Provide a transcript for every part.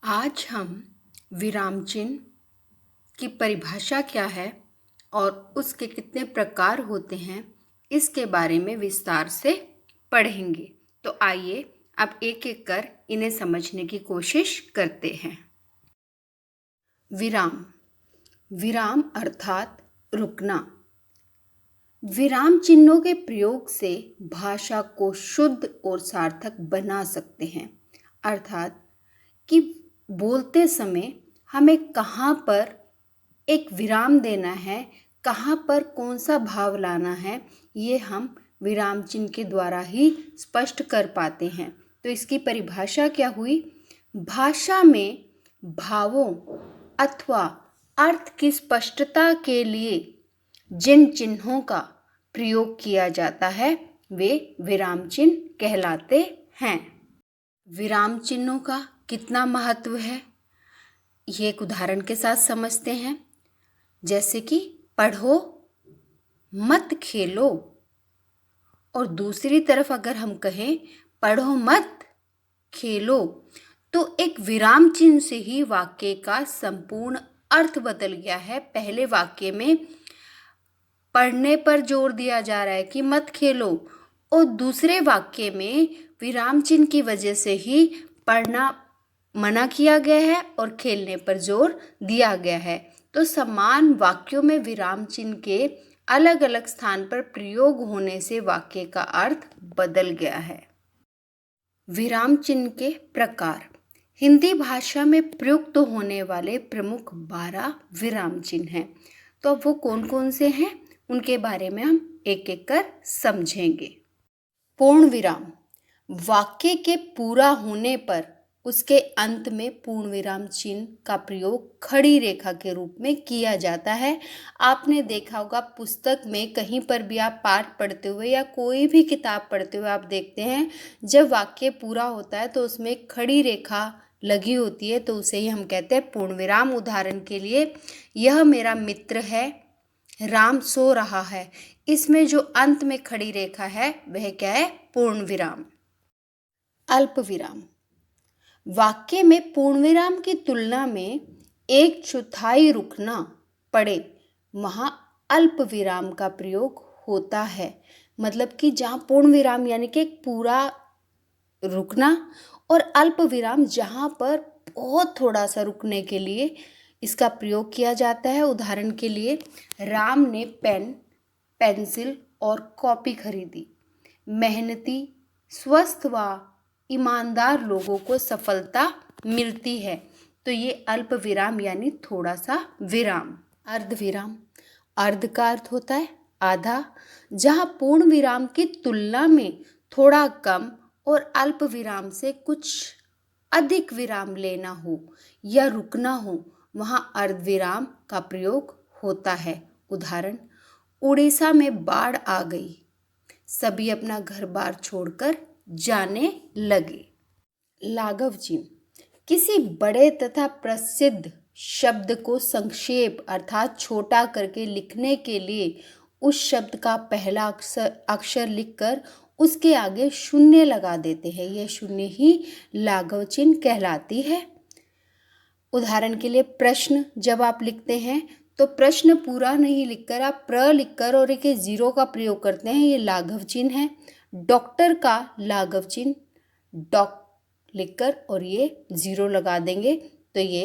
आज हम विराम चिन्ह की परिभाषा क्या है और उसके कितने प्रकार होते हैं इसके बारे में विस्तार से पढ़ेंगे। तो आइए अब एक एक कर इन्हें समझने की कोशिश करते हैं। विराम। विराम अर्थात रुकना। विराम चिन्हों के प्रयोग से भाषा को शुद्ध और सार्थक बना सकते हैं, अर्थात कि बोलते समय हमें कहाँ पर एक विराम देना है, कहाँ पर कौन सा भाव लाना है, ये हम विराम चिन्ह के द्वारा ही स्पष्ट कर पाते हैं। तो इसकी परिभाषा क्या हुई? भाषा में भावों अथवा अर्थ की स्पष्टता के लिए जिन चिन्हों का प्रयोग किया जाता है वे विराम चिन्ह कहलाते हैं। विराम चिन्हों का कितना महत्व है ये एक उदाहरण के साथ समझते हैं। जैसे कि पढ़ो मत खेलो, और दूसरी तरफ अगर हम कहें पढ़ो मत खेलो, तो एक विराम चिन्ह से ही वाक्य का संपूर्ण अर्थ बदल गया है। पहले वाक्य में पढ़ने पर जोर दिया जा रहा है कि मत खेलो, और दूसरे वाक्य में विराम चिन्ह की वजह से ही पढ़ना मना किया गया है और खेलने पर जोर दिया गया है। तो समान वाक्यों में विराम चिन्ह के अलग अलग स्थान पर प्रयोग होने से वाक्य का अर्थ बदल गया है। विराम चिन्ह के प्रकार। हिंदी भाषा में प्रयुक्त होने वाले प्रमुख 12 विराम चिन्ह हैं। तो अब वो कौन कौन से हैं उनके बारे में हम एक एक कर समझेंगे। पूर्ण विराम। वाक्य के पूरा होने पर उसके अंत में पूर्ण विराम चिन्ह का प्रयोग खड़ी रेखा के रूप में किया जाता है। आपने देखा होगा पुस्तक में कहीं पर भी आप पाठ पढ़ते हुए या कोई भी किताब पढ़ते हुए आप देखते हैं, जब वाक्य पूरा होता है तो उसमें खड़ी रेखा लगी होती है, तो उसे ही हम कहते हैं पूर्ण विराम। उदाहरण के लिए, यह मेरा मित्र है, राम सो रहा है। इसमें जो अंत में खड़ी रेखा है वह क्या है? पूर्ण विराम। अल्प विराम। वाक्य में पूर्ण विराम की तुलना में 1/4 रुकना पड़े वहाँ अल्प विराम का प्रयोग होता है। मतलब कि जहाँ पूर्ण विराम यानी कि एक पूरा रुकना, और अल्प विराम जहाँ पर बहुत थोड़ा सा रुकने के लिए इसका प्रयोग किया जाता है। उदाहरण के लिए, राम ने पेन, पेंसिल और कॉपी खरीदी। मेहनती, स्वस्थ व ईमानदार लोगों को सफलता मिलती है। तो ये अल्प विराम यानी थोड़ा सा विराम। अर्ध विराम। अर्ध का अर्थ होता है आधा, जहाँ पूर्ण विराम की तुलना में थोड़ा कम और अल्प विराम से कुछ अधिक विराम लेना हो या रुकना हो, वहाँ अर्ध विराम का प्रयोग होता है। उदाहरण, उड़ीसा में बाढ़ आ गई, सभी अपना घर बार छोड़कर जाने लगे। लाघव चिन्ह। किसी बड़े तथा प्रसिद्ध शब्द को संक्षेप अर्थात छोटा करके लिखने के लिए उस शब्द का पहला अक्षर लिखकर उसके आगे शून्य लगा देते हैं। यह शून्य ही लाघव चिन्ह कहलाती है। उदाहरण के लिए, प्रश्न जब आप लिखते हैं तो प्रश्न पूरा नहीं लिखकर आप प्र लिखकर और एक 0 का प्रयोग करते हैं, ये लाघव चिन्ह है। डॉक्टर का लाघव चिन्ह डॉक लिखकर और ये 0 लगा देंगे, तो ये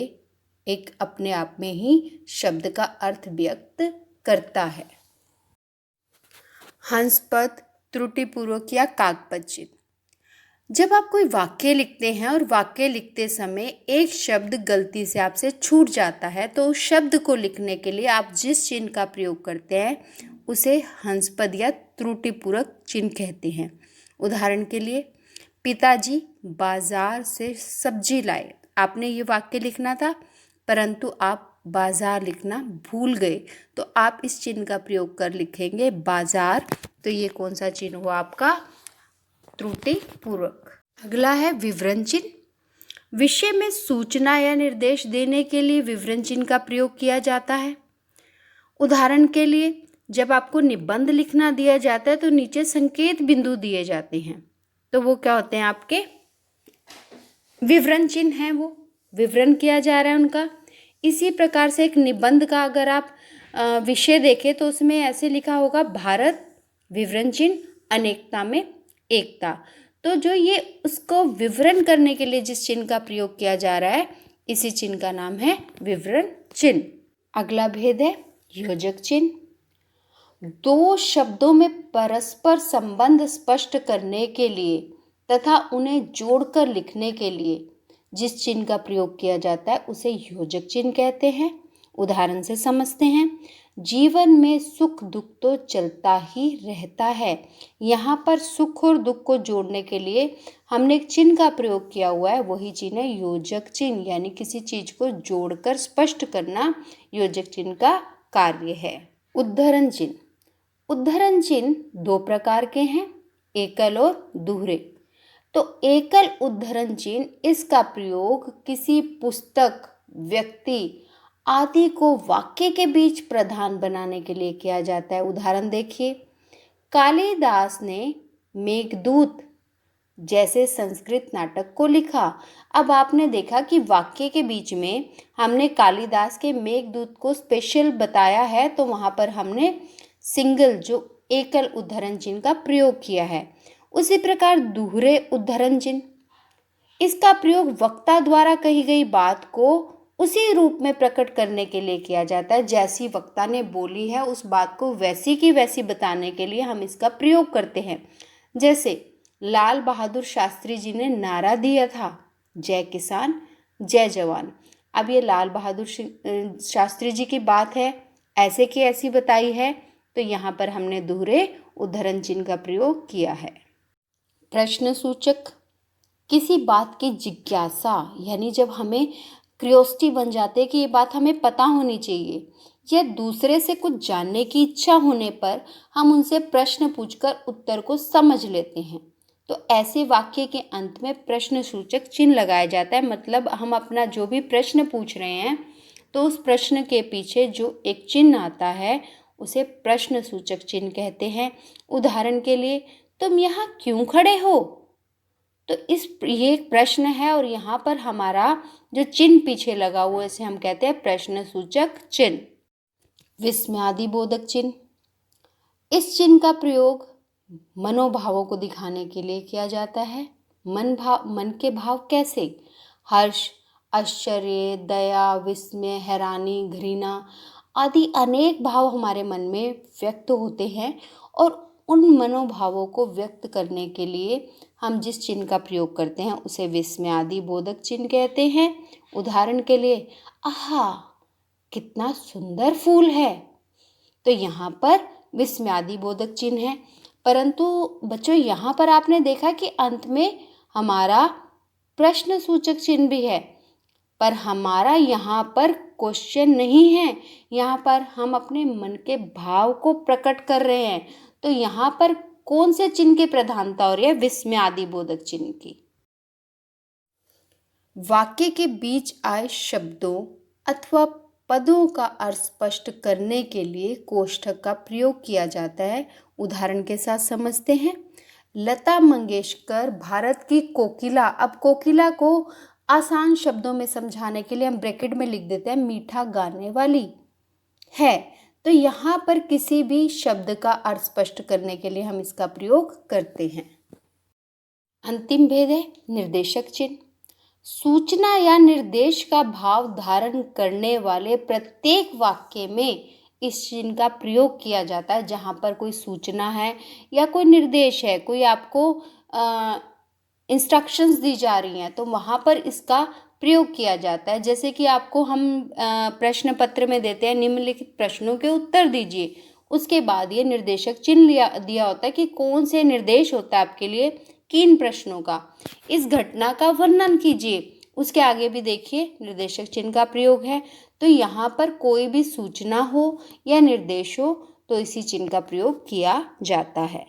एक अपने आप में ही शब्द का अर्थ व्यक्त करता है। हंसपद, त्रुटिपूर्वक या कागपद चिन्ह। जब आप कोई वाक्य लिखते हैं और वाक्य लिखते समय एक शब्द गलती से आपसे छूट जाता है, तो उस शब्द को लिखने के लिए आप जिस चिन्ह का प्रयोग करते हैं उसे हंसपद या त्रुटिपूर्वक चिन्ह कहते हैं। उदाहरण के लिए, पिताजी बाजार से सब्जी लाए। आपने ये वाक्य लिखना था परंतु आप बाजार लिखना भूल गए, तो आप इस चिन्ह का प्रयोग कर लिखेंगे बाजार। तो ये कौन सा चिन्ह हुआ आपका? त्रुटिपूर्वक। अगला है विवरण चिन्ह। विषय में सूचना या निर्देश देने के लिए विवरण चिन्ह का प्रयोग किया जाता है। उदाहरण के लिए, जब आपको निबंध लिखना दिया जाता है तो नीचे संकेत बिंदु दिए जाते हैं, तो वो क्या होते हैं? आपके विवरण चिन्ह हैं। वो विवरण किया जा रहा है उनका। इसी प्रकार से एक निबंध का अगर आप विषय देखें तो उसमें ऐसे लिखा होगा, भारत विवरण चिन्ह अनेकता में एकता। तो जो ये उसको विवरण करने के लिए जिस चिन्ह का प्रयोग किया जा रहा है, इसी चिन्ह का नाम है विवरण चिन्ह। अगला भेद है योजक चिन्ह। दो शब्दों में परस्पर संबंध स्पष्ट करने के लिए तथा उन्हें जोड़कर लिखने के लिए जिस चिन्ह का प्रयोग किया जाता है उसे योजक चिन्ह कहते हैं। उदाहरण से समझते हैं। जीवन में सुख दुख तो चलता ही रहता है। यहाँ पर सुख और दुख को जोड़ने के लिए हमने एक चिन्ह का प्रयोग किया हुआ है, वही चिन्ह है योजक चिन्ह, यानी किसी चीज को जोड़कर स्पष्ट करना योजक चिन्ह का कार्य है। उद्धरण चिन्ह। उद्धरण चिन्ह दो प्रकार के हैं, एकल और दोहरे। तो एकल उद्धरण चिन्ह, इसका प्रयोग किसी पुस्तक, व्यक्ति आदि को वाक्य के बीच प्रधान बनाने के लिए किया जाता है। उदाहरण देखिए, कालिदास ने मेघदूत जैसे संस्कृत नाटक को लिखा। अब आपने देखा कि वाक्य के बीच में हमने कालिदास के मेघदूत को स्पेशल बताया है, तो वहाँ पर हमने सिंगल जो एकल उद्धरण चिन्ह का प्रयोग किया है। उसी प्रकार दोहरे उद्धरण चिन्ह, इसका प्रयोग वक्ता द्वारा कही गई बात को उसी रूप में प्रकट करने के लिए किया जाता है, जैसी वक्ता ने बोली है उस बात को वैसी की वैसी बताने के लिए हम इसका प्रयोग करते हैं। जैसे लाल बहादुर शास्त्री जी ने नारा दिया था, जय किसान जय जवान। अब ये लाल बहादुर शास्त्री जी की बात है, ऐसे की ऐसी बताई है, तो यहाँ पर हमने दोहरे उद्धरण चिन्ह का प्रयोग किया है। प्रश्न सूचक, किसी बात की जिज्ञासा, यानी जब हमें क्यूरियोसिटी बन जाते है कि ये बात हमें पता होनी चाहिए, या दूसरे से कुछ जानने की इच्छा होने पर हम उनसे प्रश्न पूछकर उत्तर को समझ लेते हैं, तो ऐसे वाक्य के अंत में प्रश्न सूचक चिन्ह लगाया जाता है। मतलब हम अपना जो भी प्रश्न पूछ रहे हैं तो उस प्रश्न के पीछे जो एक चिन्ह आता है उसे प्रश्न सूचक चिन्ह कहते हैं। उदाहरण के लिए, तुम यहाँ क्यों खड़े हो, तो ये एक प्रश्न है और यहाँ पर हमारा जो चिन्ह पीछे लगा हुआ है इसे हम कहते हैं प्रश्न सूचक चिन्ह। विस्मयादिबोधक चिन्ह, इस चिन्ह का प्रयोग मनोभावों को दिखाने के लिए किया जाता है। मन के भाव कैसे, हर्ष, आश्चर्य, दया, विस्मय, हैरानी, घृणा आदि अनेक भाव हमारे मन में व्यक्त होते हैं, और उन मनोभावों को व्यक्त करने के लिए हम जिस चिन्ह का प्रयोग करते हैं उसे विस्मयादिबोधक चिन्ह कहते हैं। उदाहरण के लिए, आहा कितना सुंदर फूल है, तो यहाँ पर विस्मयादिबोधक चिन्ह है। परंतु बच्चों, यहाँ पर आपने देखा कि अंत में हमारा प्रश्न सूचक चिन्ह भी है, पर हमारा यहाँ पर क्वेश्चन नहीं है, यहाँ पर हम अपने मन के भाव को प्रकट कर रहे हैं। तो यहाँ पर कौन से चिन्ह की प्रधानता हो रही है, विस्मयादिबोधक चिन्ह की। वाक्य के बीच आए शब्दों अथवा पदों का अर्थ स्पष्ट करने के लिए कोष्ठक का प्रयोग किया जाता है। उदाहरण के साथ समझते हैं। लता मंगेशकर भारत की कोकिला। अब कोकिला को आसान शब्दों में समझाने के लिए हम ब्रैकेट में लिख देते हैं मीठा गाने वाली है। तो यहाँ पर किसी भी शब्द का अर्थ स्पष्ट करने के लिए हम इसका प्रयोग करते हैं। अंतिम भेद है निर्देशक चिन्ह। सूचना या निर्देश का भाव धारण करने वाले प्रत्येक वाक्य में इस चिन्ह का प्रयोग किया जाता है। जहाँ पर कोई सूचना है या कोई निर्देश है, कोई आपको इंस्ट्रक्शंस दी जा रही हैं, तो वहाँ पर इसका प्रयोग किया जाता है। जैसे कि आपको हम प्रश्न पत्र में देते हैं निम्नलिखित प्रश्नों के उत्तर दीजिए, उसके बाद ये निर्देशक चिन्ह दिया होता है कि कौन से निर्देश होता है आपके लिए किन प्रश्नों का। इस घटना का वर्णन कीजिए, उसके आगे भी देखिए निर्देशक चिन्ह का प्रयोग है। तो यहाँ पर कोई भी सूचना हो या निर्देश हो तो इसी चिन्ह का प्रयोग किया जाता है।